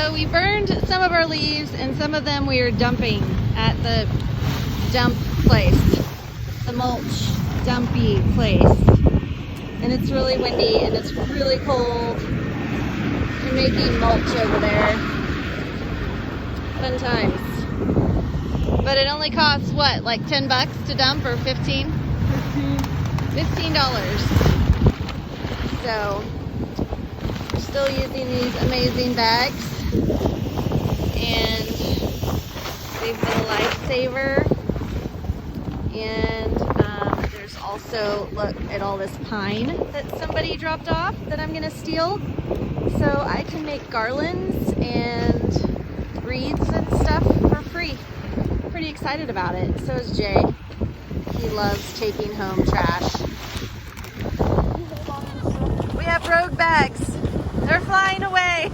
So we burned some of our leaves and some of them we are dumping at the dump place, the mulch dumpy place. And it's really windy and it's really cold. We're making mulch over there. Fun times. But it only costs what, like 10 bucks to dump or 15? $15. So we're still using these amazing bags. And they've been a lifesaver. And there's also, look at all this pine that somebody dropped off that I'm gonna steal. So I can make garlands and wreaths and stuff for free. Pretty excited about it. So is Jay. He loves taking home trash. We have rogue bags. They're flying away.